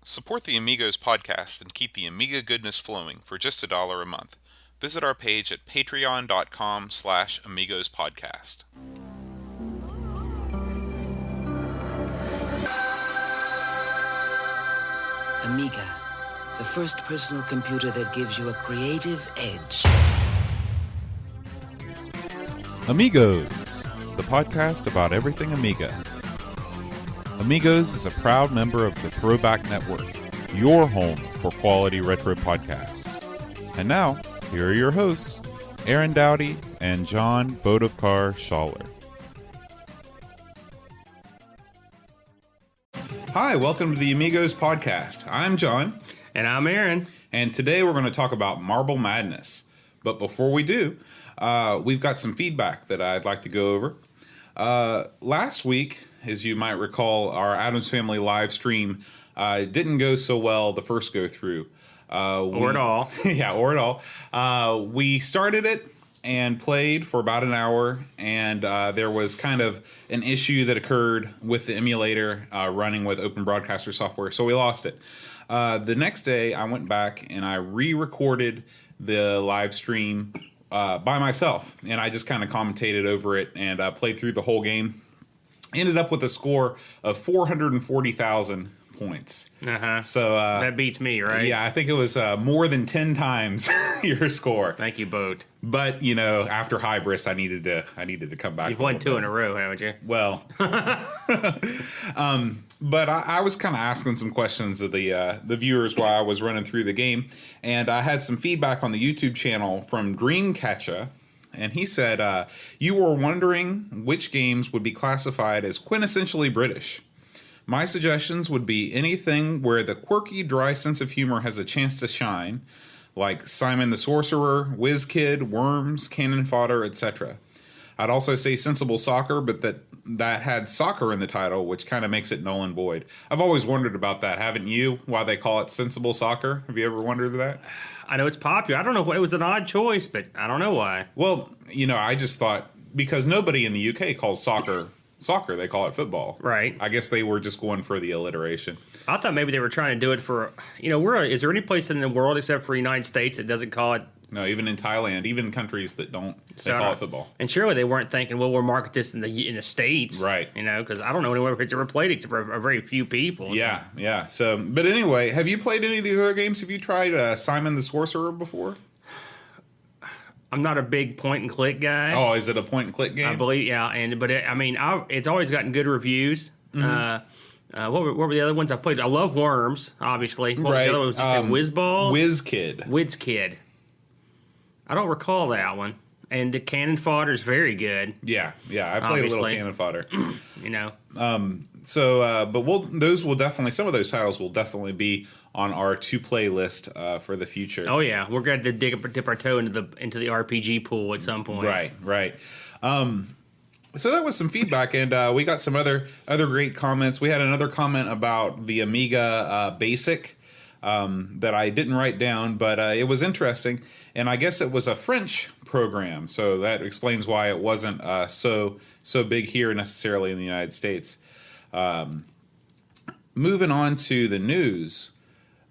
Support the Amigos podcast and keep the Amiga goodness flowing for just $1 a month. Visit our page at patreon.com/AmigosPodcast. Amiga, the first personal computer that gives you a creative edge. Amigos, the podcast about everything Amiga. Amigos is a proud member of the Throwback Network, your home for quality retro podcasts. And now, here are your hosts, Aaron Dowdy and John Bodovkar Schaller. Hi, welcome to the Amigos podcast. I'm John. And I'm Aaron. And today we're going to talk about Marble Madness. But before we do, we've got some feedback that I'd like to go over. Last week, as you might recall, our Addams Family live stream didn't go so well the first go through. Or at all. Yeah, or at all. We started it and played for about an hour, and there was kind of an issue that occurred with the emulator running with Open Broadcaster software, so we lost it. The next day, I went back and I re-recorded the live stream by myself, and I just kind of commentated over it and played through the whole game. Ended up with a score of 440,000 points. So that beats me, right? Yeah, I think it was more than 10 times your score. Thank you, Boat. But you know, after Hybris, I needed to come back. You've won two in a row, haven't you? Well, but I was kind of asking some questions of the viewers while I was running through the game, and I had some feedback on the YouTube channel from Dreamcatcher. And he said, you were wondering which games would be classified as quintessentially British. My suggestions would be anything where the quirky, dry sense of humor has a chance to shine, like Simon the Sorcerer, Whiz Kid, Worms, Cannon Fodder, etc. I'd also say Sensible Soccer, but that had soccer in the title, which kind of makes it null and void. I've always wondered about that, haven't you? Why they call it Sensible Soccer? Have you ever wondered that? I know it's popular. I don't know. It was an odd choice, but I don't know why. Well, you know, I just thought because nobody in the UK calls soccer, they call it football. Right. I guess they were just going for the alliteration. I thought maybe they were trying to do it for, is there any place in the world except for the United States that doesn't call it? No, even in Thailand, even countries that don't, they call it football. And surely they weren't thinking, well, we'll market this in the States. Right. Because I don't know anywhere it's ever played except for a very few people. Yeah, so. Yeah. So, but anyway, have you played any of these other games? Have you tried Simon the Sorcerer before? I'm not a big point and click guy. Oh, is it a point and click game? I believe, yeah. It's always gotten good reviews. Mm-hmm. What were the other ones I played? I love Worms, obviously. What was the other one? Was it Whizball? Whiz Kid. Whiz Kid. I don't recall that one. And the Cannon Fodder is very good. Yeah. I played a little Cannon Fodder. But some of those titles will definitely be on our to-play list for the future. Oh yeah, we're going to dip our toe into the RPG pool at some point. Right. So that was some feedback, and we got some other great comments. We had another comment about the Amiga Basic that I didn't write down, but it was interesting, and I guess it was a French program, so that explains why it wasn't so big here necessarily in the United States. Moving on to the news,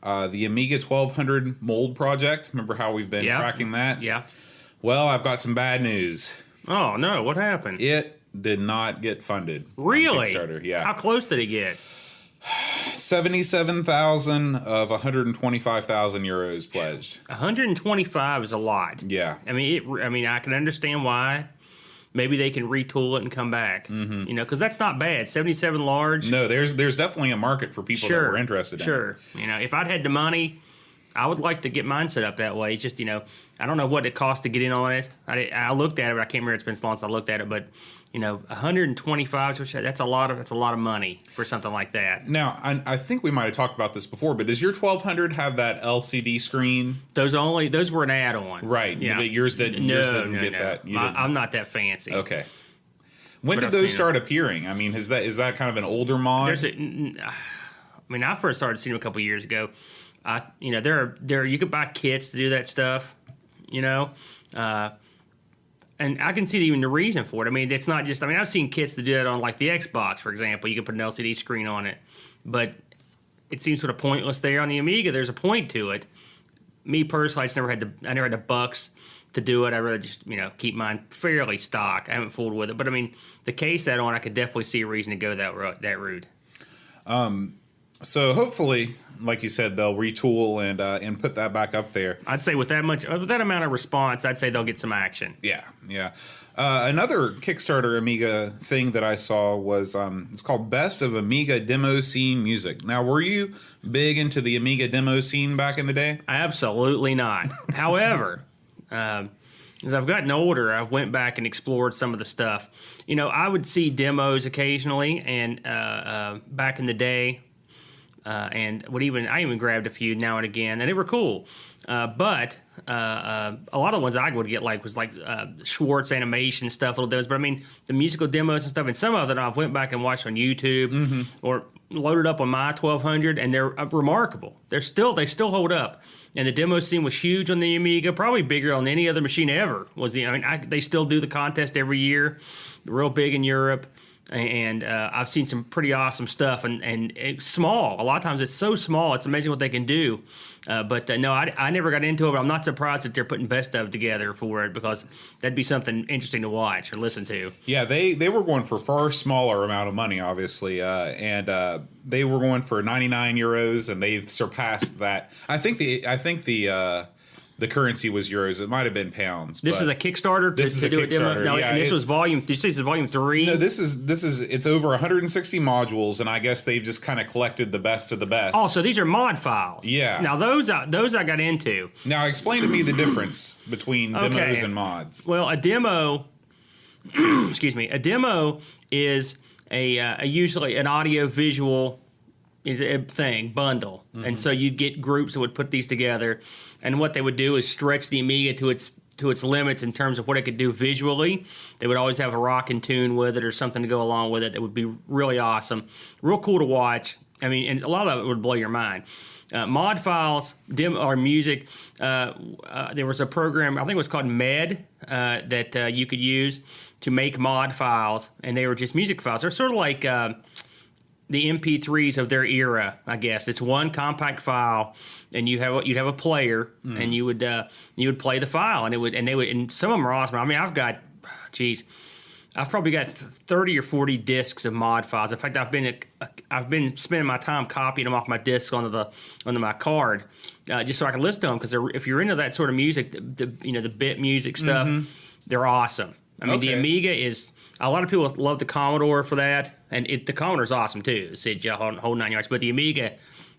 the Amiga 1200 mold project. Remember how we've been tracking that? Yeah. Well, I've got some bad news. Oh no, what happened? It did not get funded. Really? Kickstarter, yeah. How close did it get? 77,000 of 125,000 euros pledged. 125 is a lot. Yeah. I mean, I can understand why. Maybe they can retool it and come back. Mm-hmm. Because that's not bad. 77 large. No, there's definitely a market for people that were interested in it. Sure. If I'd had the money, I would like to get mine set up that way. It's just, I don't know what it costs to get in on it. I looked at it, but I can't remember. It's been so long since I looked at it. But 125, that's a lot of money for something like that. Now, I think we might have talked about this before, but does your 1200 have that LCD screen? Those were an add-on. Right. Yeah. But yours didn't get that. I'm not that fancy. Okay. When did those start appearing? I mean, is that kind of an older mod? I first started seeing them a couple years ago. There you could buy kits to do that stuff. And I can see even the reason for it. I mean, it's not just, I've seen kits to do that on like the Xbox, for example. You can put an LCD screen on it. But it seems sort of pointless there. On the Amiga, there's a point to it. Me personally, I never had the bucks to do it. I really just, keep mine fairly stock. I haven't fooled with it. But I mean, the case that on, I could definitely see a reason to go that route. So hopefully, like you said, they'll retool and put that back up there. I'd say with that amount of response, I'd say they'll get some action. Yeah, yeah. Another Kickstarter Amiga thing that I saw was it's called Best of Amiga Demo Scene Music. Now, were you big into the Amiga demo scene back in the day? Absolutely not. However, as I've gotten older, I went back and explored some of the stuff. I would see demos occasionally, and back in the day, and I even grabbed a few now and again, and they were cool. But a lot of the ones I would get was Schwartz animation stuff, little demos. But I mean, the musical demos and stuff, and some of them I've went back and watched on YouTube or loaded up on my 1200, and they're remarkable. They still hold up. And the demo scene was huge on the Amiga, probably bigger on any other machine ever. They still do the contest every year, real big in Europe. And I've seen some pretty awesome stuff, and it's small. A lot of times it's so small, it's amazing what they can do. But no, I never got into it, but I'm not surprised that they're putting best of together for it, because that'd be something interesting to watch or listen to. Yeah, they were going for far smaller amount of money, obviously, and they were going for 99 euros, and they've surpassed that. I think the currency was euros. It might have been pounds. This is a Kickstarter to do a demo. No, yeah, and this was volume. Did you say this is volume 3? No, this is it's over 160 modules, and I guess they've just kind of collected the best of the best. Oh, so these are mod files. Yeah. Now those I got into. Now explain to me the difference between demos and mods. Well, a demo, excuse me, a demo is a usually an audio visual bundle, and so you'd get groups that would put these together. And what they would do is stretch the Amiga to its limits in terms of what it could do visually. They would always have a rockin' tune with it or something to go along with it that would be really awesome, real cool to watch. I mean, and a lot of it would blow your mind. Mod files, or music. There was a program, I think it was called Med, that you could use to make mod files, and they were just music files. They're sort of like the MP3s of their era, I guess. It's one compact file, and you'd have a player, and you would play the file, and some of them are awesome. I mean, I've probably got 30 or 40 discs of mod files. In fact, I've been spending my time copying them off my disc onto my card, just so I can listen to them. Because if you're into that sort of music, the bit music stuff, they're awesome. I mean, the Amiga is. A lot of people love the Commodore for that, and the Commodore's awesome too. It's whole 9 yards. But the Amiga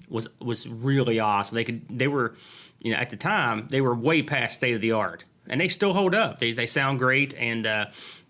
was really awesome. They were, at the time they were way past state of the art, and they still hold up. They sound great, and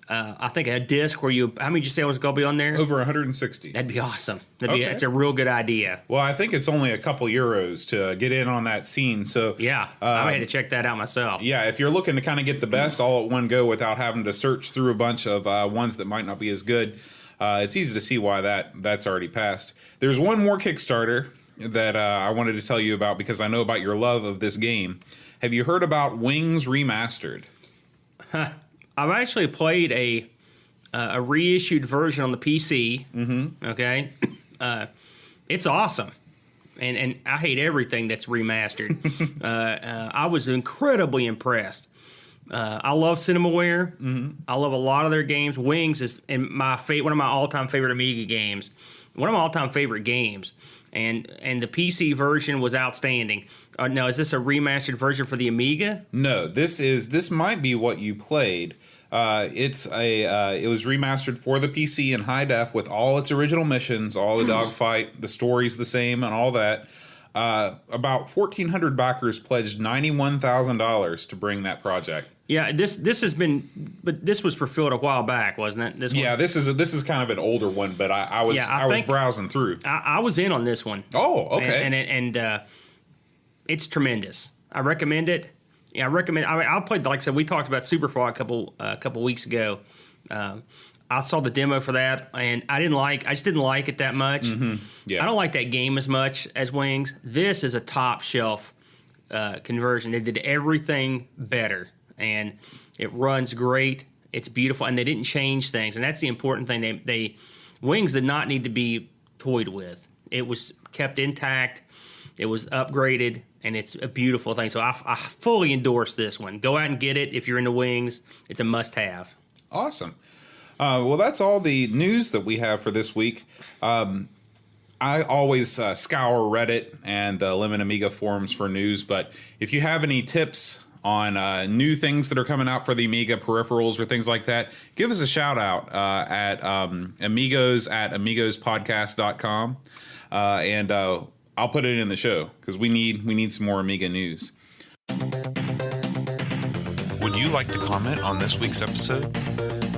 I think a disc where how many did you say was going to be on there? Over 160. That'd be awesome. That's a real good idea. Well, I think it's only a couple euros to get in on that scene. So yeah, I had to check that out myself. Yeah, if you're looking to kind of get the best all at one go without having to search through a bunch of ones that might not be as good, it's easy to see why that's already passed. There's one more Kickstarter that I wanted to tell you about because I know about your love of this game. Have you heard about Wings Remastered? I've actually played a reissued version on the PC. Okay, it's awesome, and I hate everything that's remastered. I was incredibly impressed. I love Cinemaware. I love a lot of their games. Wings is one of my all-time favorite Amiga games. One of my all-time favorite games. And the PC version was outstanding. Now, is this a remastered version for the Amiga? No, this might be what you played. It was remastered for the PC in high def with all its original missions, all the dogfight, the story's the same, and all that. About 1,400 backers pledged $91,000 to bring that project. Yeah, this has been, but this was fulfilled a while back, wasn't it? This one? Yeah, this is kind of an older one, but I was browsing through. I was in on this one. Oh, okay. And it's tremendous. I recommend it. Yeah, I recommend. I mean, I played, like I said, we talked about Superfly a couple weeks ago. I saw the demo for that, and I just didn't like it that much. Yeah. I don't like that game as much as Wings. This is a top shelf conversion. They did everything better, and it runs great. It's beautiful, and they didn't change things, and that's the important thing. Wings did not need to be toyed with. it was kept intact. It was upgraded, and it's a beautiful thing. So I fully endorse this one. Go out and get it if you're into wings. It's a must-have. Awesome. Well, that's all the news that we have for this week. I always scour Reddit and the Lemon Amiga forums for news, but if you have any tips on new things that are coming out for the Amiga peripherals or things like that, give us a shout out at Amigos at amigospodcast.com, and I'll put it in the show because we need some more Amiga news. Would you like to comment on this week's episode?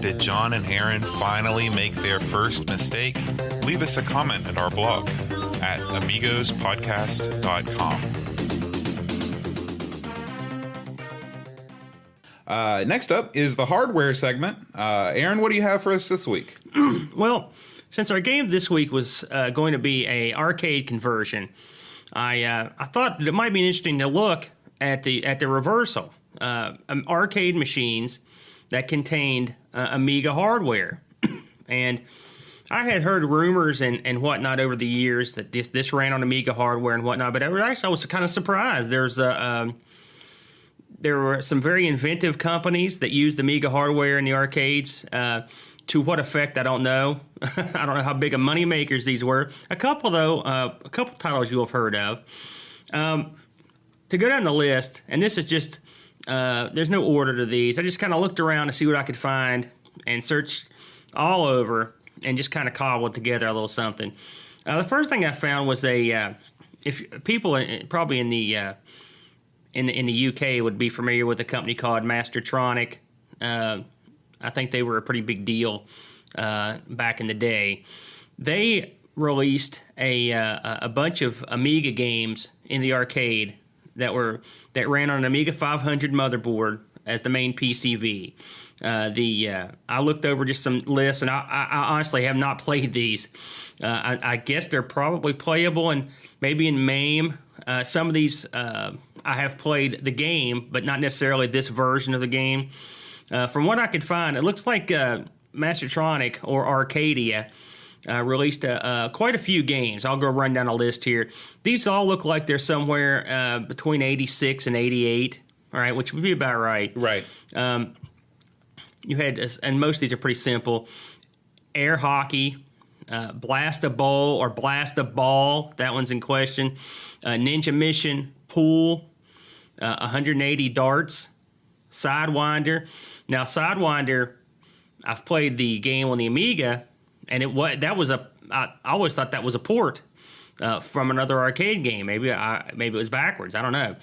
Did John and Aaron finally make their first mistake? Leave us a comment at our blog at amigospodcast.com. Next up is the hardware segment. Aaron, what do you have for us this week? Well, since our game this week was going to be a arcade conversion, I thought it might be interesting to look at the reversal. Arcade machines that contained Amiga hardware. And I had heard rumors and whatnot over the years that this ran on Amiga hardware and whatnot, but I was kind of surprised. There were some very inventive companies that used Amiga hardware in the arcades. To what effect, I don't know. I don't know how big of money makers these were. A couple titles you'll have heard of. To go down the list, and this is just, there's no order to these. I just kind of looked around to see what I could find and searched all over and just kind of cobbled together a little something. The first thing I found was if people probably in the UK would be familiar with a company called Mastertronic. I think they were a pretty big deal back in the day. They released a bunch of Amiga games in the arcade that ran on an Amiga 500 motherboard as the main PCV. I looked over just some lists, and I honestly have not played these. I guess they're probably playable and maybe in MAME. Some of these I have played the game, but not necessarily this version of the game. From what I could find, it looks like Mastertronic or Arcadia released quite a few games. I'll go run down a list here. These all look like they're somewhere between 86 and 88, all right, which would be about right. Right. You had, and most of these are pretty simple, air hockey, blast a bowl or blast a ball, that one's in question, ninja mission, pool, 180 darts, Sidewinder. Now, Sidewinder, I've played the game on the Amiga, and I always thought that was a port from another arcade game. Maybe it was backwards. I don't know.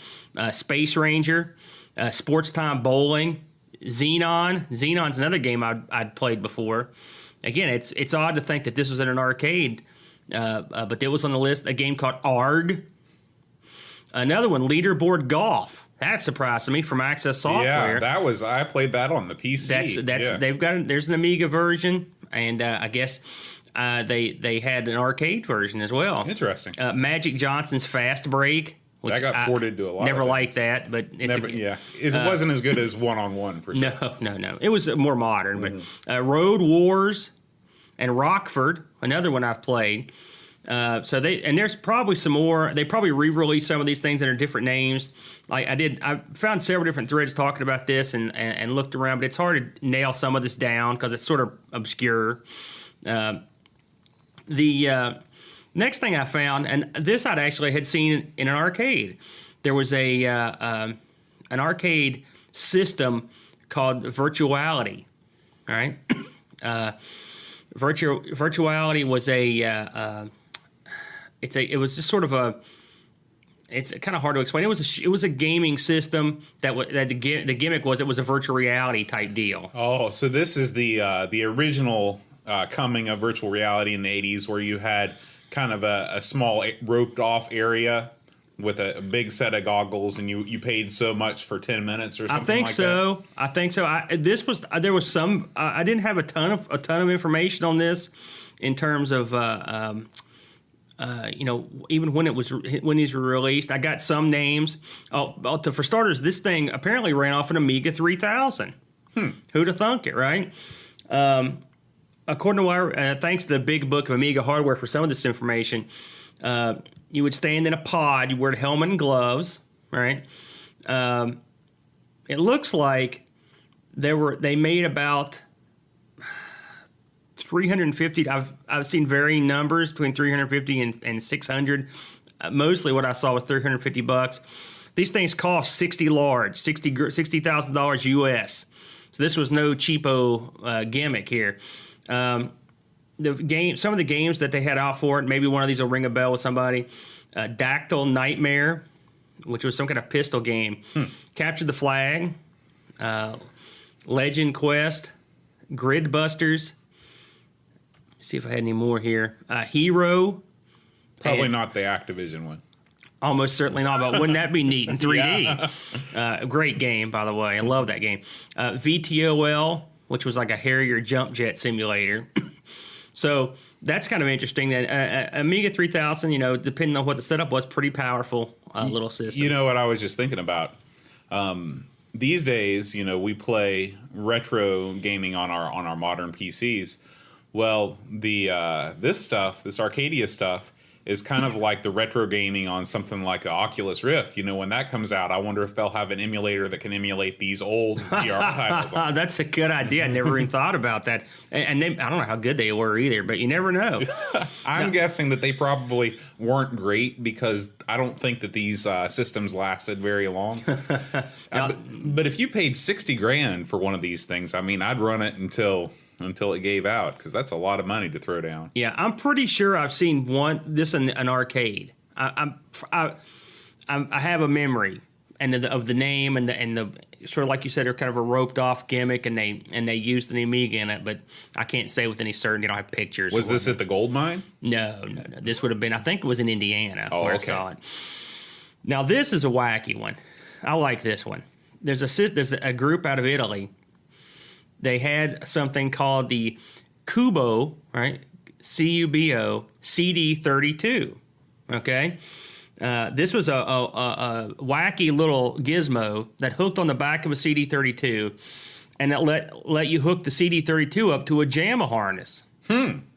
Space Ranger, Sports Time Bowling, Xenon. Xenon's another game I'd played before. Again, it's odd to think that this was in an arcade, but there was on the list a game called ARG. Another one, Leaderboard Golf. That surprised me from Access Software. Yeah, I played that on the PC. There's an Amiga version, and I guess they had an arcade version as well. Interesting. Magic Johnson's Fast Break. Which that got ported to a lot. Never of liked that, but it wasn't as good as one-on-one for sure. No. It was more modern, but Road Wars and Rockford, another one I've played. There's probably some more. They probably re-released some of these things under different names. I found several different threads talking about this and looked around, but it's hard to nail some of this down because it's sort of obscure. The next thing I found, and this I'd actually had seen in an arcade, there was an arcade system called Virtuality. All right, Virtuality was it was just sort of it's kind of hard to explain. It was a gaming system that the gimmick was it was a virtual reality type deal. Oh, so this is the original coming of virtual reality in the 80s, where you had kind of a small roped off area with a big set of goggles, and you paid so much for 10 minutes or something. I think so. There was some. I didn't have a ton of information on this in terms of even when these were released. I got some names. For starters, this thing apparently ran off an Amiga 3000. Who'd have thunk it, right? According to thanks to the big book of Amiga hardware for some of this information, You would stand in a pod. You wear a helmet and gloves, right? It looks like they made about 350. I've seen varying numbers between 350 and 600. Mostly what I saw was $350. These things cost 60 large, $60,000 US. So this was no cheapo gimmick here. Some of the games that they had out for it, maybe one of these will ring a bell with somebody. Dactyl Nightmare, which was some kind of pistol game. Capture the Flag, Legend Quest, Grid Busters. Let's see if I had any more here. Hero. Probably not the Activision one. Almost certainly not, but wouldn't that be neat in 3D? A great game, by the way. I love that game. VTOL, which was like a Harrier jump jet simulator. So that's kind of interesting. That Amiga 3000, depending on what the setup was, pretty powerful little system. You know what I was just thinking about? These days, we play retro gaming on our modern PCs. Well, this Arcadia stuff, is kind of like the retro gaming on something like the Oculus Rift. When that comes out, I wonder if they'll have an emulator that can emulate these old VR titles. That's a good idea. I never even thought about that. And I don't know how good they were either, but you never know. I'm guessing that they probably weren't great because I don't think that these systems lasted very long. But if you paid $60,000 for one of these things, I'd run it until it gave out, because that's a lot of money to throw down. Yeah, I'm pretty sure I've seen this in an arcade. I have a memory of the name and the sort of, like you said, they're kind of a roped off gimmick, and they used an Amiga in it, but I can't say with any certainty. I don't have pictures. Was this at the gold mine? No. This would have been, I think it was in Indiana where I saw it. Now this is a wacky one. I like this one. There's a group out of Italy. They had something called the Cubo, right? CUBO CD32. Okay, this was a wacky little gizmo that hooked on the back of a CD32, and it let you hook the CD32 up to a JAMA harness.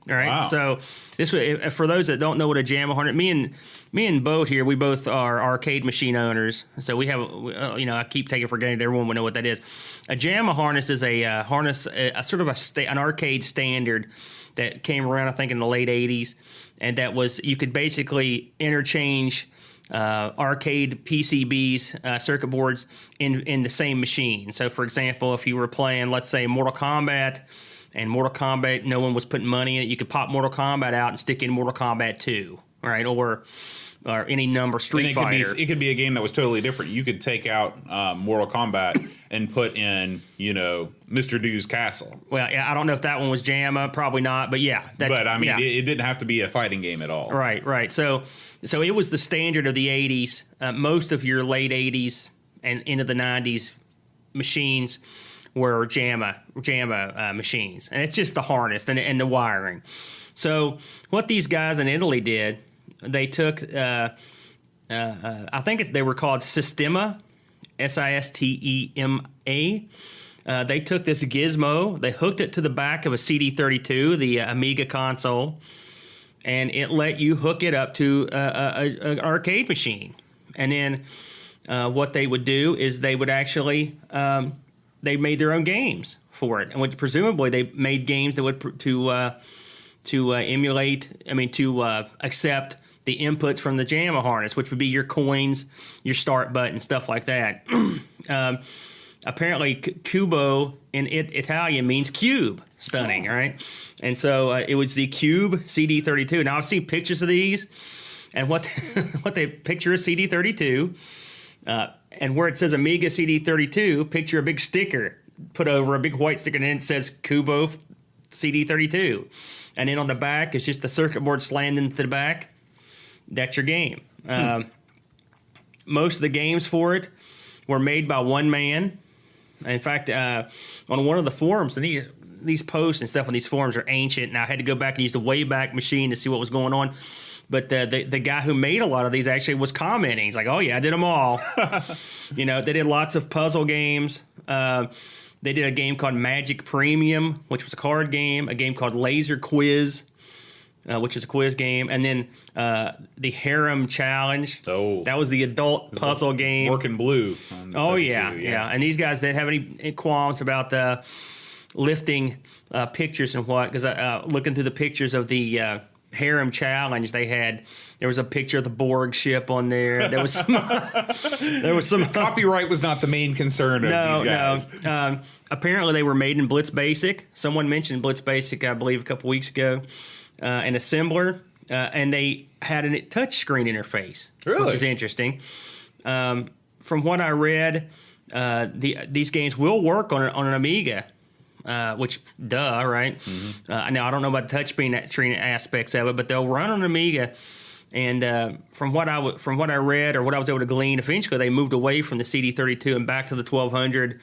All right. Wow. So this was, for those that don't know what a JAMA harness, me and Boat here, we both are arcade machine owners. So we have, I keep taking for granted everyone would know what that is. A JAMA harness is a harness, a sort of an arcade standard that came around, I think, in the late 80s. And that was, you could basically interchange arcade PCBs, circuit boards in the same machine. So, for example, if you were playing, let's say, Mortal Kombat, and Mortal Kombat, no one was putting money in it, you could pop Mortal Kombat out and stick in Mortal Kombat 2, right? Or any number, Street Fighter. It could be a game that was totally different. You could take out Mortal Kombat and put in, Mr. Doo's Castle. Well, yeah, I don't know if that one was JAMA, probably not, but yeah. It didn't have to be a fighting game at all. Right. So it was the standard of the 80s. Most of your late 80s and into the 90s machines were JAMA machines. And it's just the harness and the wiring. So what these guys in Italy did, they took, I think they were called Sistema, Sistema. They took this gizmo, they hooked it to the back of a CD32, the Amiga console, and it let you hook it up to an arcade machine. And then what they would do is they would actually, they made their own games for it. And presumably they made games that would to accept the inputs from the JAMA harness, which would be your coins, your start button, stuff like that. Apparently, cubo in Italian means cube. Stunning, right? And so it was the Cube CD32. Now, I've seen pictures of these, and what they picture a CD32, and where it says Amiga CD32, picture a big sticker put over, a big white sticker, and then it says Cubo CD32. And then on the back, it's just the circuit board slammed into the back. That's your game. Most of the games for it were made by one man. In fact, on one of the forums, and these posts and stuff on these forums are ancient, and I had to go back and use the Wayback Machine to see what was going on. But the guy who made a lot of these actually was commenting. He's like, "Oh yeah, I did them all." They did lots of puzzle games. They did a game called Magic Premium, which was a card game. A game called Laser Quiz, which is a quiz game, and then the Harem Challenge. Oh. That was the adult puzzle game. Working blue. Oh, yeah. And these guys didn't have any qualms about the lifting pictures and what, because looking through the pictures of the Harem Challenge, there was a picture of the Borg ship on there. There was some Copyright was not the main concern of these guys. No. Apparently, they were made in Blitz Basic. Someone mentioned Blitz Basic, I believe, a couple weeks ago. An assembler, and they had a touch screen interface, Really? which is interesting. From what I read, these games will work on an Amiga, which, right? Mm-hmm. Now, I don't know about the touch screen aspects of it, but they'll run on an Amiga. And from what I read, or what I was able to glean, eventually they moved away from the CD32 and back to the 1200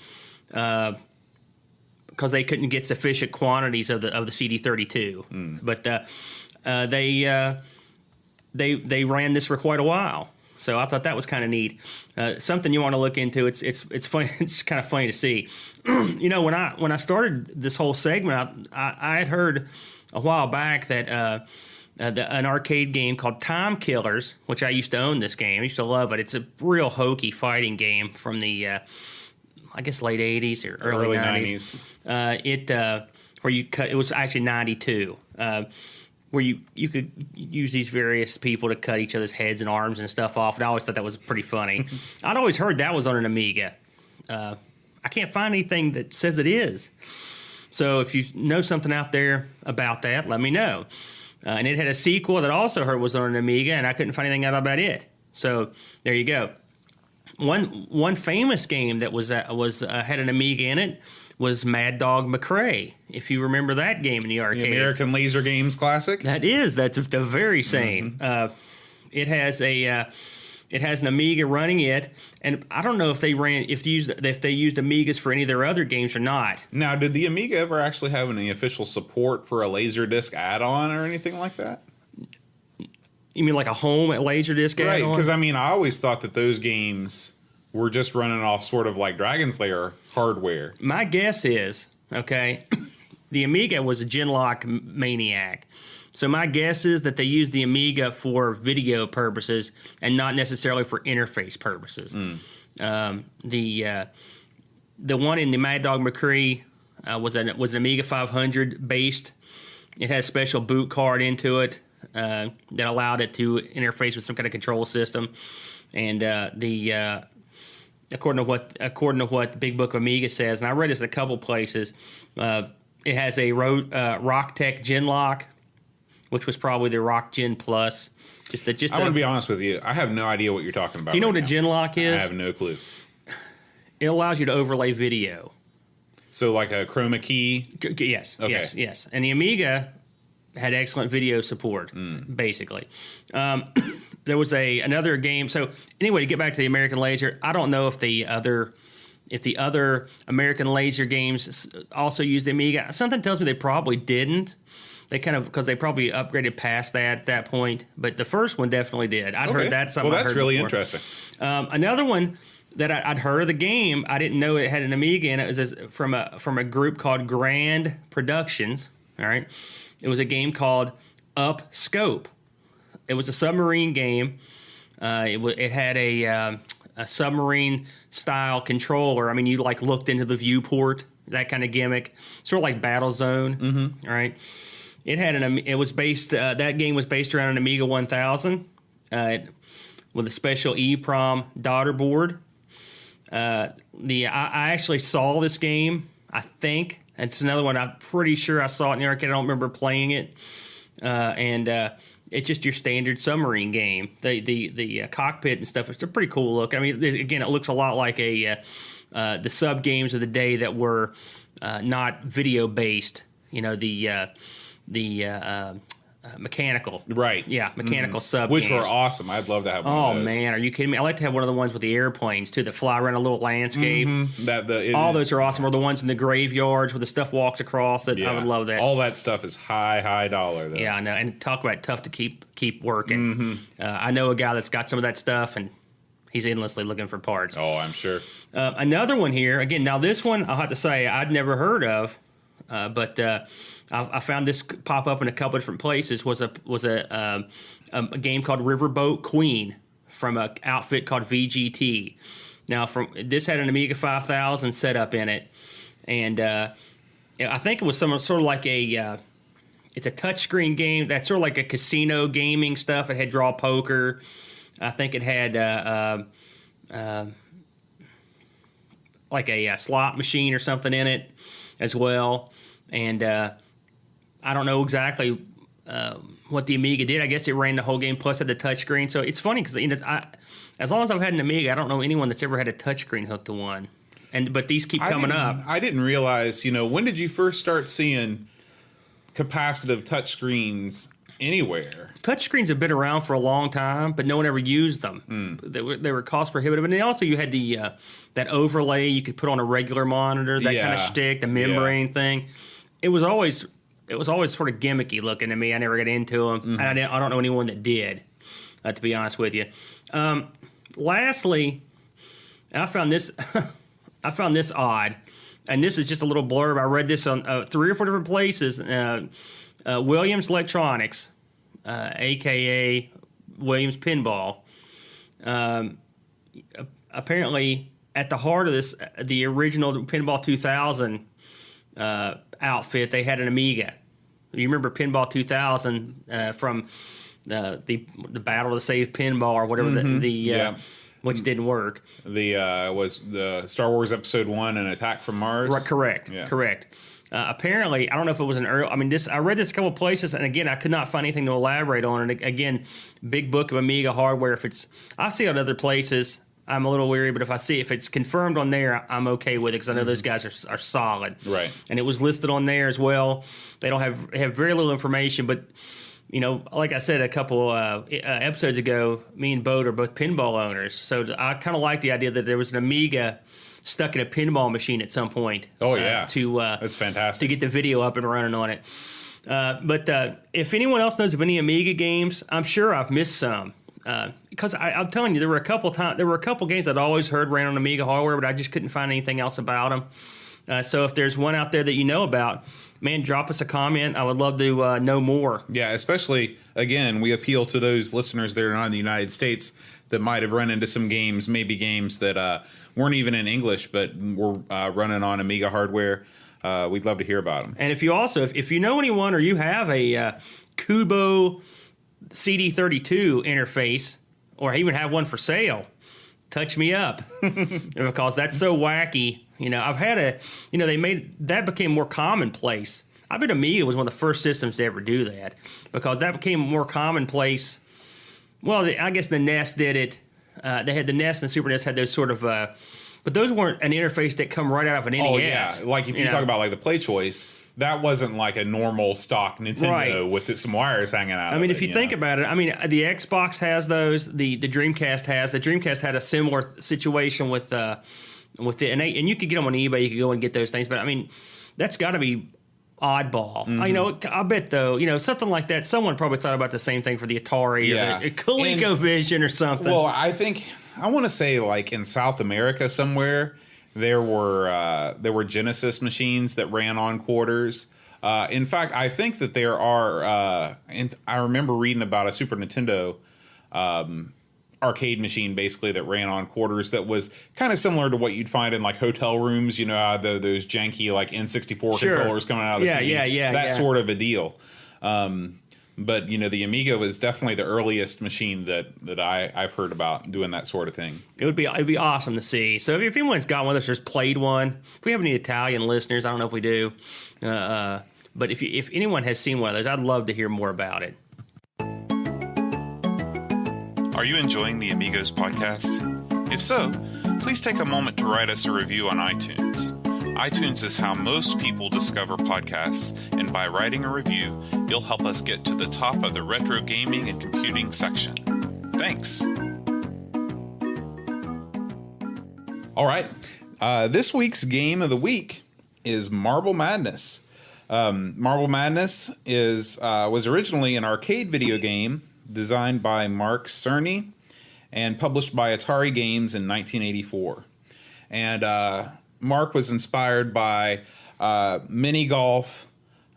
because they couldn't get sufficient quantities of the CD32. But they ran this for quite a while. So I thought that was kind of neat. Something you want to look into. It's funny. It's kind of funny to see. When I started this whole segment, I had heard a while back that an arcade game called Time Killers, which I used to own this game. I used to love it. It's a real hokey fighting game from the I guess late 80s or early 90s. Where you cut. It was actually 92. Where you could use these various people to cut each other's heads and arms and stuff off, and I always thought that was pretty funny. I'd always heard that was on an Amiga. I can't find anything that says it is. So if you know something out there about that, let me know. And it had a sequel that I also heard was on an Amiga, and I couldn't find anything out about it. So there you go. One famous game that had an Amiga in it was Mad Dog McRae, if you remember that game in the arcade. The American Laser Games classic? That's the very same. Mm-hmm. It has an Amiga running it, and I don't know if they used Amigas for any of their other games or not. Now, did the Amiga ever actually have any official support for a Laserdisc add-on or anything like that? You mean like a home Laserdisc add-on? Right, because I always thought that those games were just running off sort of like Dragon's Lair hardware. My guess is, the Amiga was a Genlock maniac. So my guess is that they used the Amiga for video purposes and not necessarily for interface purposes. The one in the Mad Dog McCree was an Amiga 500 based. It has a special boot card into it that allowed it to interface with some kind of control system. And according to what the Big Book of Amiga says, and I read this in a couple places, it has a Rocktech Genlock, which was probably the Rock Gen Plus. I'm going to be honest with you. I have no idea what you're talking about. Do you know what a Genlock is? I have no clue. It allows you to overlay video. So like a chroma key? Yes. Okay. Yes. And the Amiga had excellent video support, basically. There was another game. So anyway, to get back to the American Laser, I don't know if the other American Laser games also used the Amiga. Something tells me they probably didn't. Because they probably upgraded past that at that point. But the first one definitely did. I'd heard that. Well, that's really interesting. Another one that I'd heard of the game, I didn't know it had an Amiga in it. It was from a group called Grand Productions. All right, it was a game called Up Scope. It was a submarine game. It had a submarine style controller. You looked into the viewport, that kind of gimmick, sort of like Battlezone. Mm-hmm. All right. That game was based around an Amiga 1000 with a special EEPROM daughter board. I actually saw this game, I think. It's another one I'm pretty sure I saw it in the arcade. I don't remember playing it. It's just your standard submarine game. The cockpit and stuff, it's a pretty cool look. Again, it looks a lot like the sub games of the day that were not video based. The mechanical. Right. Yeah, mechanical sub Which games. were awesome. I'd love to have one of those. Oh, man, are you kidding me? I like to have one of the ones with the airplanes, too, that fly around a little landscape. Mm-hmm. All those are awesome. Or the ones in the graveyards where the stuff walks across. I would love that. All that stuff is high dollar, though. Yeah, I know. And talk about tough to keep working. Mm-hmm. I know a guy that's got some of that stuff, and he's endlessly looking for parts. Oh, I'm sure. Another one here. Again, now this one, I'll have to say, I'd never heard of. I found this pop up in a couple different places. Was a game called Riverboat Queen from an outfit called VGT. Now, this had an Amiga 5000 setup in it, and I think it was sort of like it's a touchscreen game that's sort of like a casino gaming stuff. It had draw poker. I think it had like a slot machine or something in it as well. And I don't know exactly what the Amiga did. I guess it ran the whole game plus had the touchscreen. So it's funny because as long as I've had an Amiga, I don't know anyone that's ever had a touchscreen hooked to one. But these keep coming up. I didn't realize, when did you first start seeing capacitive touchscreens anywhere? Touchscreens have been around for a long time, but no one ever used them. They were cost prohibitive. And then also you had the that overlay you could put on a regular monitor, that kind of shtick, the membrane thing. It was always sort of gimmicky looking to me. I never got into them, and I don't know anyone that did, to be honest with you. Lastly, I found this odd, and this is just a little blurb. I read this on 3 or 4 different places. Williams Electronics, a.k.a. Williams Pinball, apparently at the heart of this, the original Pinball 2000 outfit, they had an Amiga. You remember Pinball 2000 from the Battle to Save Pinball or whatever which didn't work. Was the Star Wars Episode 1 an Attack from Mars? Right, correct. Apparently, I don't know if it was an early. I mean, I read this a couple places, and again, I could not find anything to elaborate on. And again, big book of Amiga hardware. I see it at other places, I'm a little weary. But if it's confirmed on there, I'm okay with it because I know those guys are solid. Right. And it was listed on there as well. They don't have very little information, but like I said a couple episodes ago, me and Bode are both pinball owners, so I kind of like the idea that there was an Amiga stuck in a pinball machine at some point. Oh yeah, that's fantastic to get the video up and running on it. But if anyone else knows of any Amiga games, I'm sure I've missed some. Because I'm telling you, there were a couple games I'd always heard ran on Amiga hardware, but I just couldn't find anything else about them. So if there's one out there that you know about, man, drop us a comment. I would love to know more. Yeah, especially, again, we appeal to those listeners that are not in the United States that might have run into some games, maybe games that weren't even in English, but were running on Amiga hardware. We'd love to hear about them. And if you know anyone or you have a Kubo CD32 interface, or even have one for sale, touch me up because that's so wacky. I've had that became more commonplace. I bet Amiga was one of the first systems to ever do that because that became more commonplace. Well, I guess the NES did it. They had the NES and the Super NES had those sort of, but those weren't an interface that come right out of an NES. Oh yeah, like if you talk about like the Play Choice, that wasn't like a normal stock Nintendo with some wires hanging out. I mean, if you think about it, the Xbox has those. The Dreamcast has. The Dreamcast had a similar situation with it, and you could get them on eBay. You could go and get those things, but that's got to be oddball. Mm-hmm. I bet though, something like that. Someone probably thought about the same thing for the Atari or the ColecoVision or something. Well, I want to say like in South America somewhere. There were Genesis machines that ran on quarters. In fact, I think that there are. And I remember reading about a Super Nintendo arcade machine, basically that ran on quarters. That was kind of similar to what you'd find in like hotel rooms. Those janky like N64 controllers coming out of the TV. That sort of a deal. But the Amiga was definitely the earliest machine that I've heard about doing that sort of thing. It'd be awesome to see. So if anyone's got one of us, just played one. If we have any Italian listeners, I don't know if we do. But if anyone has seen one of those, I'd love to hear more about it. Are you enjoying the Amigos podcast? If so, please take a moment to write us a review on iTunes. iTunes is how most people discover podcasts, and by writing a review, you'll help us get to the top of the retro gaming and computing section. Thanks. All right. This week's game of the week is Marble Madness. Marble Madness was originally an arcade video game designed by Mark Cerny and published by Atari Games in 1984. And Mark was inspired by mini golf,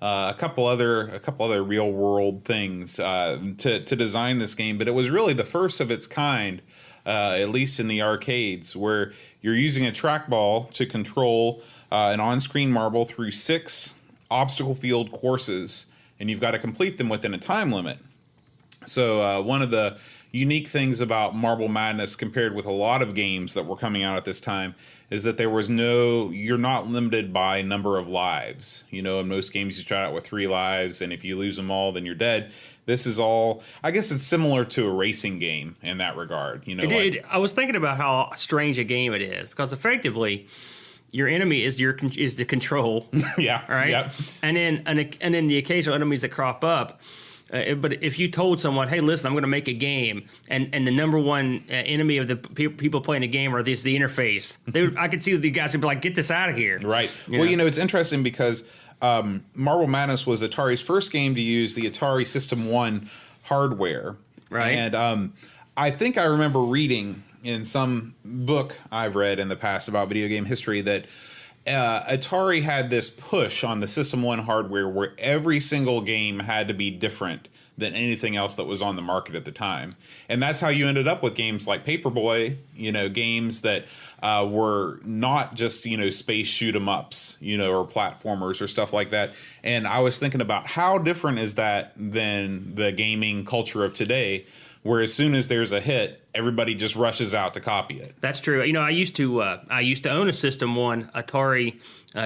a couple other real world things to design this game. But it was really the first of its kind, at least in the arcades, where you're using a trackball to control an on-screen marble through 6 obstacle field courses, and you've got to complete them within a time limit. So one of the unique things about Marble Madness compared with a lot of games that were coming out at this time is that you're not limited by number of lives. You know, in most games you start out with 3 lives, and if you lose them all, then you're dead. This is all, I guess it's similar to a racing game in that regard. You know, I was thinking about how strange a game it is, because effectively your enemy is the control. Yeah. Right. Yep. And then the occasional enemies that crop up. But if you told someone, "Hey, listen, I'm going to make a game," and the number one enemy of the people playing the game are the interface, I could see the guys would be like, "Get this out of here!" Right. You know, it's interesting because Marble Madness was Atari's first game to use the Atari System 1 hardware. Right. And I think I remember reading in some book I've read in the past about video game history that Atari had this push on the System 1 hardware where every single game had to be different than anything else that was on the market at the time. And that's how you ended up with games like Paperboy, you know, games that were not just, you know, space shoot 'em ups, you know, or platformers or stuff like that. And I was thinking about how different is that than the gaming culture of today, where as soon as there's a hit, everybody just rushes out to copy it. That's true. You know, I used to own a System 1 Atari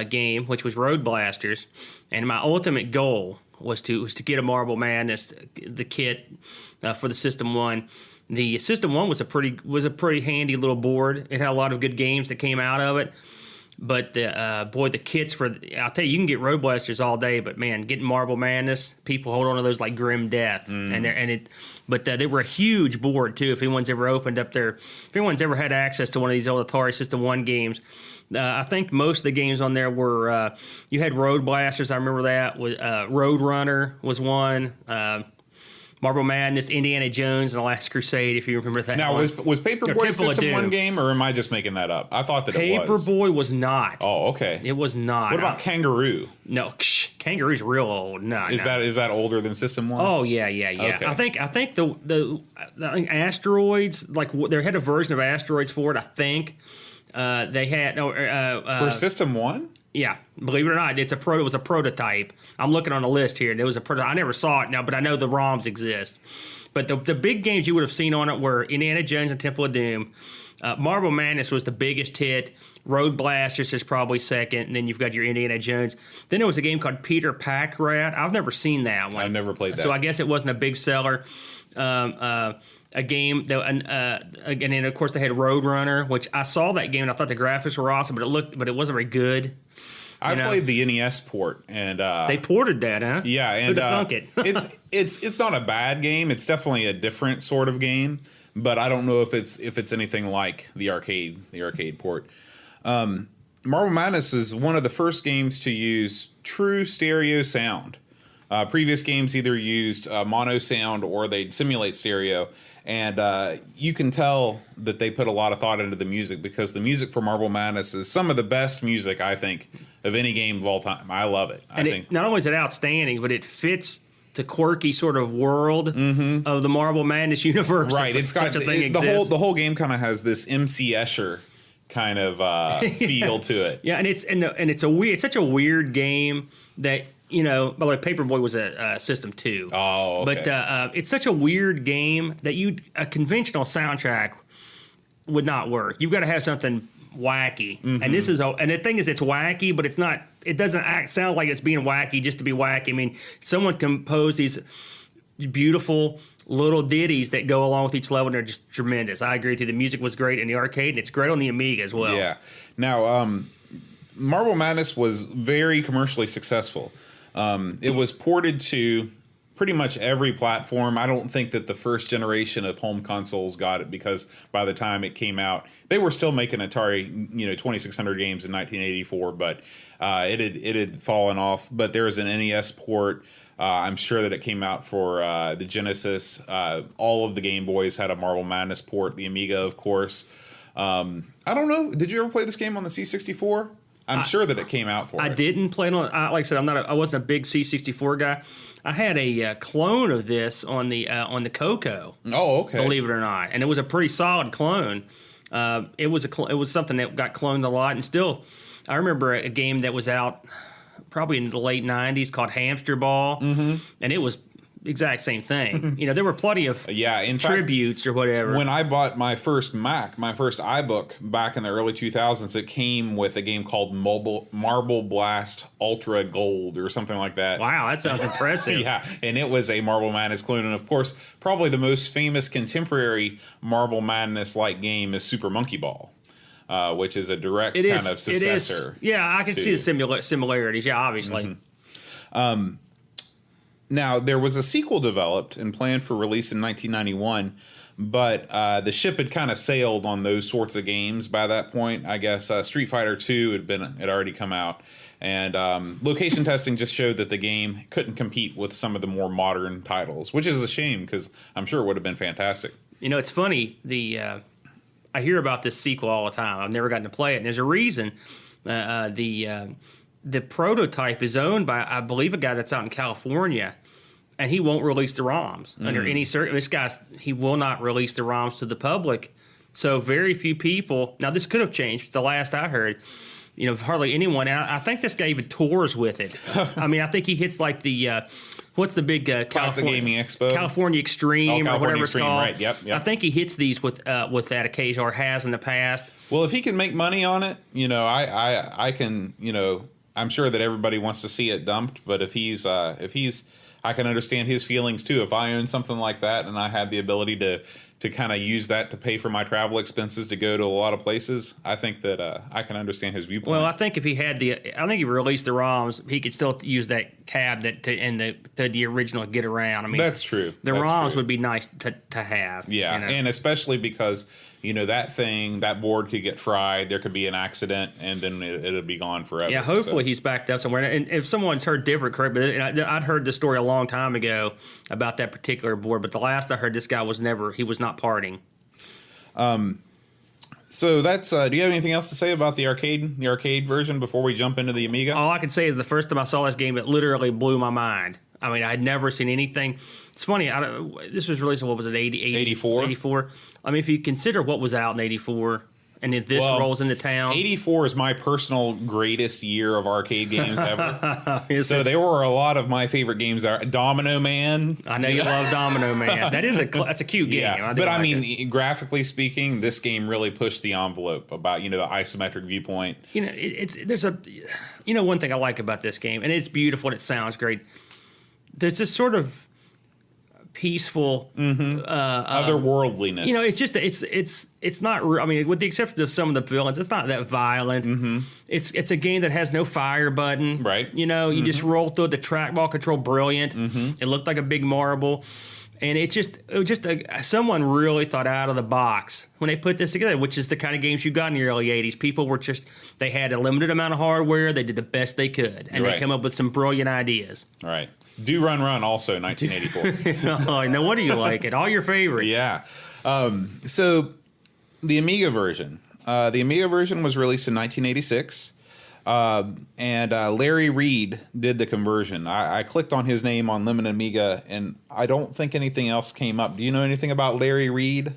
game, which was Road Blasters, and my ultimate goal was to get a Marble Madness, the kit for the System 1. The System 1 was a pretty handy little board. It had a lot of good games that came out of it. But the kits I'll tell you, you can get Road Blasters all day, but man, getting Marble Madness, people hold on to those like grim death. But they were a huge board too. If anyone's ever had access to one of these old Atari System 1 games, I think most of the games on there were, you had Road Blasters, I remember that, Road Runner was one, Marble Madness, Indiana Jones, and The Last Crusade, if you remember that. Now, one. was Paperboy a System 1 game, or am I just making that up? I thought that it was. Paperboy was not. Oh, okay. It was not. What about Kangaroo? No, Kangaroo's real old. No, Is that older than System 1? Oh yeah. Okay. I think the Asteroids, like they had a version of Asteroids for it. I think they had for System 1. Yeah, believe it or not, it was a prototype. I'm looking on a list here, and it was a prototype. I never saw it now, but I know the ROMs exist. But the big games you would have seen on it were Indiana Jones and Temple of Doom. Marble Madness was the biggest hit. Road Blasters is probably second, and then you've got your Indiana Jones. Then there was a game called Peter Pack Rat. I've never seen that one. I've never played that. So I guess it wasn't a big seller. A game that, and then of course they had Road Runner, which I saw that game and I thought the graphics were awesome, but it wasn't very good. I played the NES port, and they ported that, huh? Yeah, and who'd have thunk it? it's not a bad game. It's definitely a different sort of game, but I don't know if it's anything like the arcade port. Marble Madness is one of the first games to use true stereo sound. Previous games either used mono sound or they'd simulate stereo. And you can tell that they put a lot of thought into the music, because the music for Marble Madness is some of the best music, I think, of any game of all time. I love it. Not only is it outstanding, but it fits the quirky sort of world of the Marble Madness universe. Right. It's got such a thing the whole game kind of has this MC Escher kind of feel to it. Yeah, and it's such a weird game that, you know, by the way, Paperboy was a System 2. Oh, okay. But it's such a weird game that a conventional soundtrack would not work. You've got to have something wacky. And and the thing is, it's wacky, but it's not. It doesn't sound like it's being wacky just to be wacky. I mean, someone composed these beautiful little ditties that go along with each level, and they're just tremendous. I agree with you. The music was great in the arcade, and it's great on the Amiga as well. Yeah. Now, Marble Madness was very commercially successful. It was ported to pretty much every platform. I don't think that the first generation of home consoles got it, because by the time it came out, they were still making Atari, 2600 games in 1984, but it had fallen off. But there was an NES port. I'm sure that it came out for the Genesis. All of the Game Boys had a Marble Madness port. The Amiga, of course. I don't know. Did you ever play this game on the C64? I'm sure that it came out for I it. didn't play it on. Like I said, I wasn't a big C64 guy. I had a clone of this on the Coco. Oh, okay. Believe it or not, and it was a pretty solid clone. It was something that got cloned a lot, and still, I remember a game that was out probably in the late '90s called Hamster Ball, and it was exact same thing. There were plenty of in fact, tributes or whatever. when I bought my first Mac, my first iBook back in the early 2000s, it came with a game called Marble Blast Ultra Gold or something like that. Wow, that sounds impressive. Yeah, and it was a Marble Madness clone. And of course, probably the most famous contemporary Marble Madness-like game is Super Monkey Ball, which is a direct kind of successor. Yeah, I can see the similarities. Yeah, obviously. Now, there was a sequel developed and planned for release in 1991, but the ship had kind of sailed on those sorts of games by that point. I guess Street Fighter II had already come out, and location testing just showed that the game couldn't compete with some of the more modern titles, which is a shame because I'm sure it would have been fantastic. It's funny. I hear about this sequel all the time. I've never gotten to play it, and there's a reason. The prototype is owned by, I believe, a guy that's out in California, and he won't release the ROMs under any he will not release the ROMs to the public. So very few people. Now this could have changed. The last I heard, hardly anyone. And I think this guy even tours with it. I mean, I think he hits like the what's the big California Gaming Expo, California Extreme, California or whatever Extreme, it's called. right? Yep. I think he hits these with that occasion, or has in the past. Well, if he can make money on it, I can, I'm sure that everybody wants to see it dumped. But if he's, I can understand his feelings too. If I own something like that and I had the ability to kind of use that to pay for my travel expenses to go to a lot of places, I think that I can understand his viewpoint. Well, I think if he had I think if he released the ROMs, he could still use that cab and the original get around. I mean, that's true. The that's ROMs true. would be nice to have. Yeah, and especially because that board could get fried. There could be an accident, and then it'll be gone forever. Yeah, hopefully he's backed up somewhere. And if someone's heard different, correct? But I'd heard the story a long time ago about that particular board. But the last I heard, this guy was not parting. So that's. Do you have anything else to say about the arcade version before we jump into the Amiga? All I can say is the first time I saw this game, it literally blew my mind. I mean, I had never seen anything. It's funny. This was released in, what was it, 84? 84. I mean, if you consider what was out in 84, and then this rolls into town. 84 is my personal greatest year of arcade games ever. So there were a lot of my favorite games there. Domino Man. I know you love Domino Man. That's a cute game. Yeah, but I mean, graphically speaking, this game really pushed the envelope about the isometric viewpoint. There's one thing I like about this game, and it's beautiful and it sounds great. There's this sort of peaceful otherworldliness. It's not. I mean, with the exception of some of the villains, it's not that violent. It's a game that has no fire button. Right. You just roll through it. The trackball control, brilliant. It looked like a big marble. And it was just someone really thought out of the box when they put this together, which is the kind of games you got in the early 80s. People were they had a limited amount of hardware. They did the best they could. And they come up with some brilliant ideas. All right. Do Run Run also 1984. Oh, no wonder you like it. All your favorites. Yeah. So the Amiga version. The Amiga version was released in 1986. And Larry Reed did the conversion. I clicked on his name on Limited Amiga, and I don't think anything else came up. Do you know anything about Larry Reed?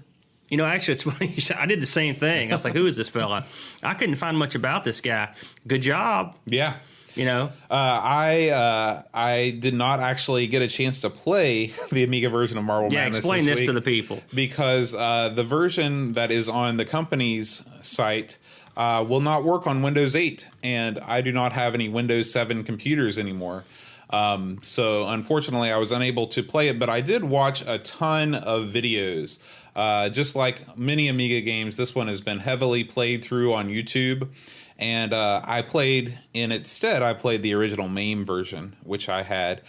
Actually, it's funny. I did the same thing. I was like, who is this fella? I couldn't find much about this guy. Good job. Yeah. I did not actually get a chance to play the Amiga version of Marble Madness. Explain this to the people. Because the version that is on the company's site will not work on Windows 8, and I do not have any Windows 7 computers anymore. So unfortunately, I was unable to play it, but I did watch a ton of videos. Just like many Amiga games, this one has been heavily played through on YouTube. And I played the original MAME version, which I had.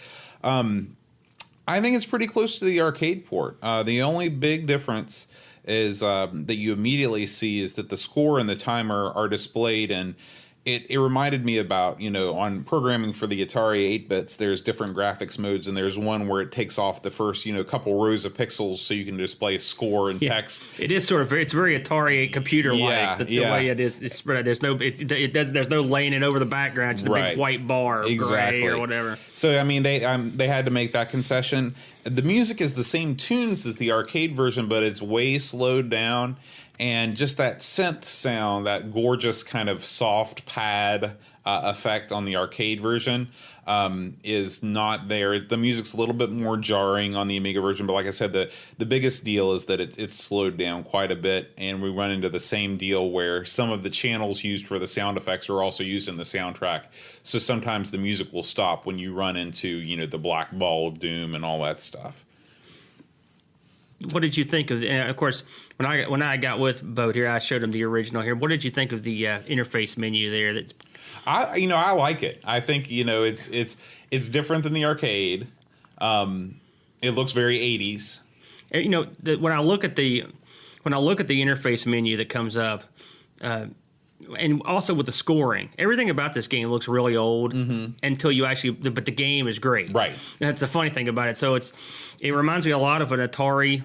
I think it's pretty close to the arcade port. The only big difference is that you immediately see is that the score and the timer are displayed in it reminded me about, on programming for the Atari 8-bits, there's different graphics modes, and there's one where it takes off the first, couple rows of pixels so you can display score and text. It is it's very Atari computer-like, the way it is. It's spread. There's no laying it over the background, it's the big white bar, or gray or whatever. So, I mean, they had to make that concession. The music is the same tunes as the arcade version, but it's way slowed down. And just that synth sound, that gorgeous kind of soft pad effect on the arcade version is not there. The music's a little bit more jarring on the Amiga version, but like I said, the biggest deal is that it's slowed down quite a bit, and we run into the same deal where some of the channels used for the sound effects are also used in the soundtrack. So sometimes the music will stop when you run into, the black ball of doom and all that stuff. What did you think of? And of course, when I got with Boat here, I showed him the original here. What did you think of the interface menu there? I like it. I think it's different than the arcade. It looks very 80s. When I look at the interface menu that comes up, and also with the scoring, everything about this game looks really old until you actually. But the game is great. Right. That's the funny thing about it. So it reminds me a lot of an Atari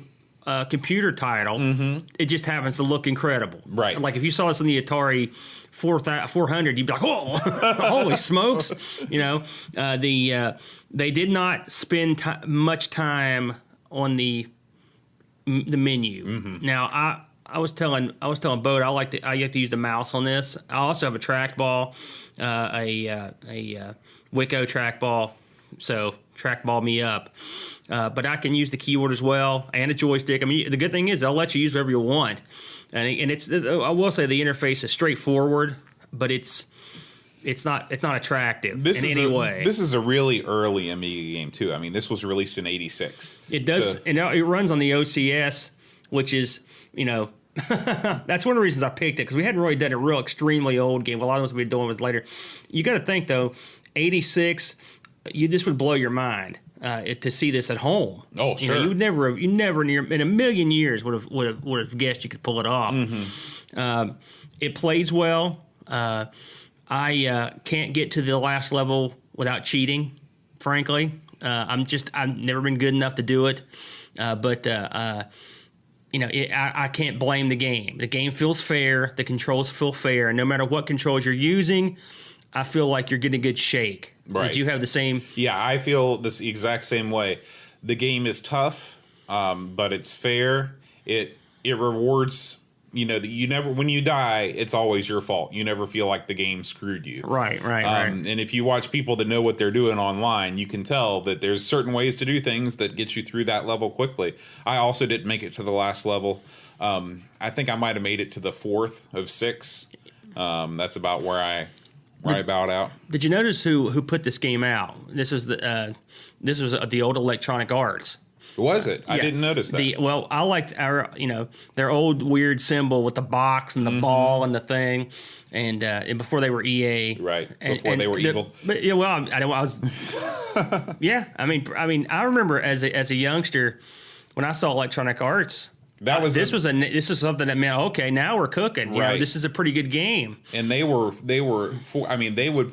computer title. It just happens to look incredible. Right. Like if you saw this on the Atari 400, you'd be like, "Whoa, holy smokes!" They did not spend much time on the menu. Now I was telling Bo I like to use the mouse on this. I also have a trackball, a Wicco trackball, so trackball me up. But I can use the keyboard as well and a joystick. I mean, the good thing is they'll let you use whatever you want, and it's. I will say the interface is straightforward, but it's not attractive in any way. This is a really early Amiga game too. I mean, this was released in '86. It does, and it runs on the OCS, which is that's one of the reasons I picked it, because we hadn't really done a real extremely old game. A lot of those we were doing was later. You got to think though, '86, this would blow your mind to see this at home. Oh, sure. You never in a million years would have guessed you could pull it off. It plays well. I can't get to the last level without cheating, frankly. I've never been good enough to do it. But I can't blame the game. The game feels fair. The controls feel fair. And no matter what controls you're using, I feel like you're getting a good shake. Right. Did you have the same? Yeah, I feel this exact same way. The game is tough, but it's fair. It rewards. You never, when you die, it's always your fault. You never feel like the game screwed you. Right. And if you watch people that know what they're doing online, you can tell that there's certain ways to do things that get you through that level quickly. I also didn't make it to the last level. I think I might have made it to the 4th of 6. That's about where I bowed out. Did you notice who put this game out? This was the old Electronic Arts. Was it? I didn't notice that. I liked their old weird symbol with the box and the ball and the thing, and before they were EA, right? Before they were evil. But yeah, well, I was. Yeah, I mean, I remember as a youngster when I saw Electronic Arts. This was something that meant, okay, now we're cooking. You know, this is a pretty good game. And they would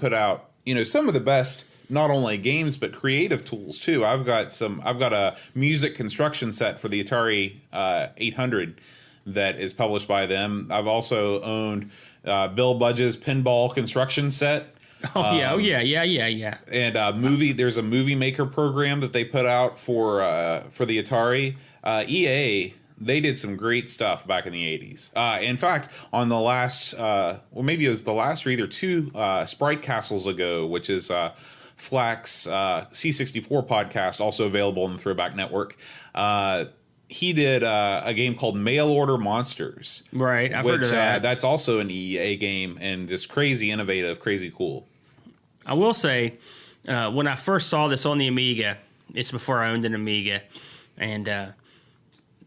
put out some of the best. Not only games, but creative tools too. I've got a music construction set for the Atari 800 that is published by them. I've also owned Bill Budge's pinball construction set. Yeah. And there's a movie maker program that they put out for the Atari. EA, they did some great stuff back in the 80s. In fact, on the last, maybe it was the last or either two Sprite Castles ago, which is Flack's C64 podcast, also available on the Throwback Network. He did a game called Mail Order Monsters. Right, I've heard of that. That's also an EA game, and just crazy innovative, crazy cool. I will say, when I first saw this on the Amiga, it's before I owned an Amiga, and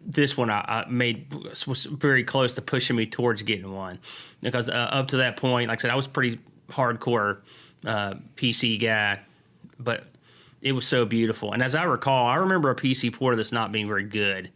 this one I made was very close to pushing me towards getting one, because up to that point, like I said, I was pretty hardcore PC guy, but It was so beautiful. And as I recall, I remember a PC port of this not being very good.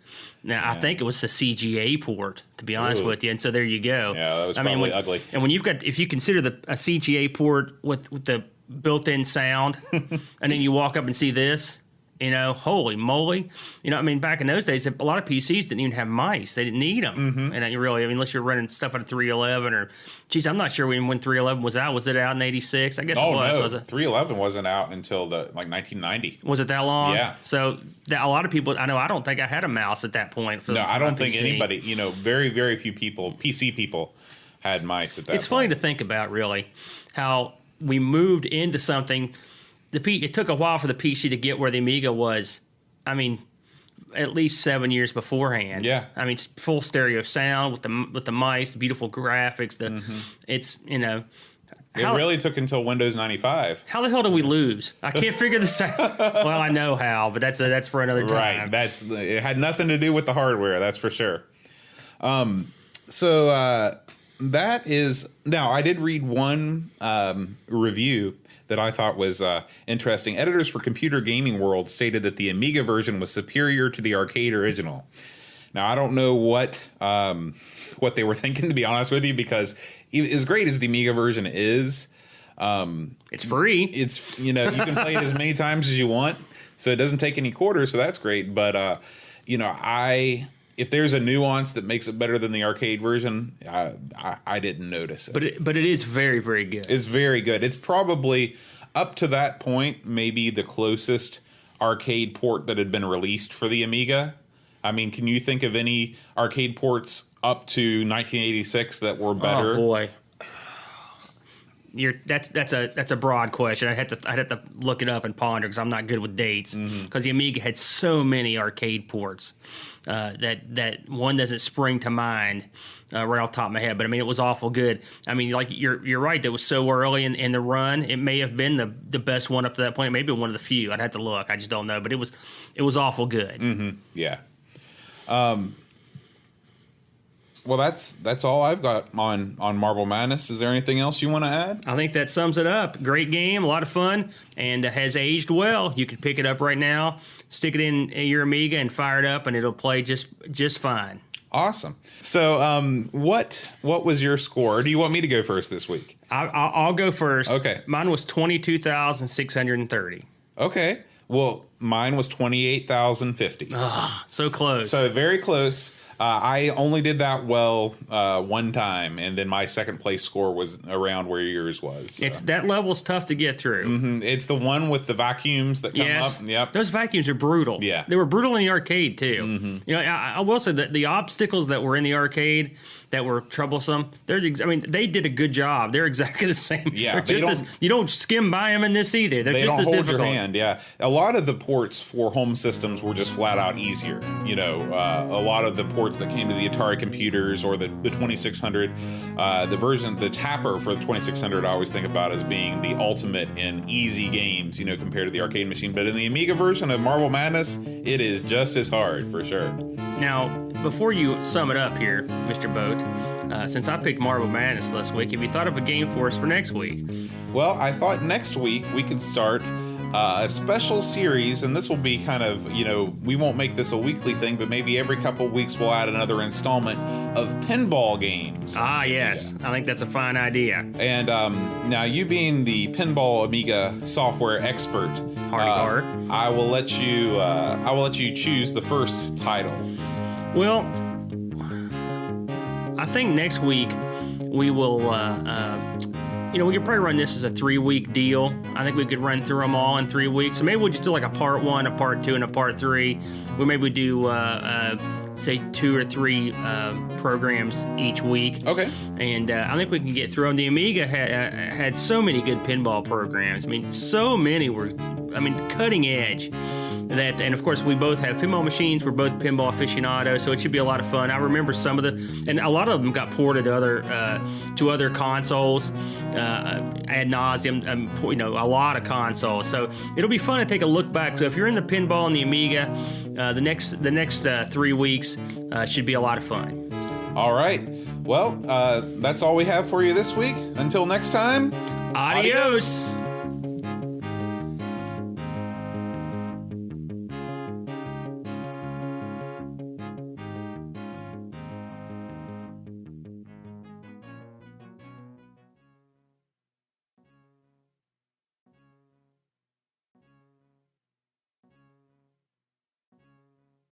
Now, I think it was the CGA port, to be honest with you. And so there you go. Yeah, that was probably ugly. And when you've got, if you consider a CGA port with the built-in sound, and then you walk up and see this, you know, holy moly. You know, I mean, back in those days, a lot of PCs didn't even have mice. They didn't need them. And you really, I mean, unless you're running stuff on a 311 or, geez, I'm not sure when 311 was out. Was it out in 86? I guess it was. No, Was it? 311 wasn't out until 1990. Was it that long? Yeah. So a lot of people, I know, I don't think I had a mouse at that point. No, I don't think PC. anybody, you know, very, very few people, PC people, had mice at that It's point. funny to think about, really, how we moved into something. It took a while for the PC to get where the Amiga was. I mean, at least 7 years beforehand. Yeah. I mean, full stereo sound with the mice, the beautiful graphics. It's, you know. It really took until Windows 95. How the hell did we lose? I can't figure this out. Well, I know how, but that's for another time. Right. It had nothing to do with the hardware, that's for sure. So that is, now I did read one review that I thought was interesting. Editors for Computer Gaming World stated that the Amiga version was superior to the arcade original. Now, I don't know what they were thinking, to be honest with you, because as great as the Amiga version is, it's free. It's, you know, you can play it as many times as you want, so it doesn't take any quarters, so that's great. But, you know, if there's a nuance that makes it better than the arcade version, I didn't notice it. But it is very, very good. It's very good. It's probably, up to that point, maybe the closest arcade port that had been released for the Amiga. I mean, can you think of any arcade ports up to 1986 that were better? Oh boy, that's a broad question. I'd have to look it up and ponder because I'm not good with dates. Because the Amiga had so many arcade ports that one doesn't spring to mind right off the top of my head. But I mean, it was awful good. I mean, like you're right. That was so early in the run. It may have been the best one up to that point. Maybe one of the few. I'd have to look. I just don't know. But it was awful good. Yeah. Well, that's all I've got on Marble Madness. Is there anything else you want to add? I think that sums it up. Great game, a lot of fun, and has aged well. You can pick it up right now, stick it in your Amiga, and fire it up, and it'll play just fine. Awesome. So, what was your score? Or do you want me to go first this week? I'll go first. Okay. Mine was 22,630. Okay. Well, mine was 28,050. So close. So very close. I only did that well one time, and then my second place score was around where yours was. So. It's that level's tough to get through. It's the one with the vacuums that come up. Yep. Those vacuums are brutal. Yeah. They were brutal in the arcade too. You know, I will say that the obstacles that were in the arcade that were troublesome, they did a good job. They're exactly the same. Yeah. You don't skim by them in this either. They're just as hold difficult. Your hand. Yeah. A lot of the ports for home systems were just flat out easier. You know, a lot of the ports that came to the Atari computers or the 2600, the Tapper for the 2600, I always think about as being the ultimate in easy games, you know, compared to the arcade machine. But in the Amiga version of Marble Madness, it is just as hard for sure. Now, before you sum it up here, Mr. Boat, since I picked Marble Madness last week, have you thought of a game for us for next week? Well, I thought next week we could start a special series, and this will be kind of, you know, we won't make this a weekly thing, but maybe every couple weeks we'll add another installment of pinball games. Ah, yes. I think that's a fine idea. And now, you being the pinball Amiga software expert, I will let you choose the first title. Well, I think next week we will. We could probably run this as a 3-week deal. I think we could run through them all in 3 weeks. So maybe we'll just do like a part 1, a part 2, and a part 3. We maybe do, say, 2 or 3 programs each week. Okay. And I think we can get through them. The Amiga had so many good pinball programs. I mean, so many were, cutting edge. And of course, we both have pinball machines. We're both pinball aficionados, so it should be a lot of fun. I remember some of and a lot of them got ported to other consoles ad nauseum. A lot of consoles. So it'll be fun to take a look back. So if you're in the pinball and the Amiga, the next 3 weeks should be a lot of fun. All right. Well, that's all we have for you this week. Until next time, Adios.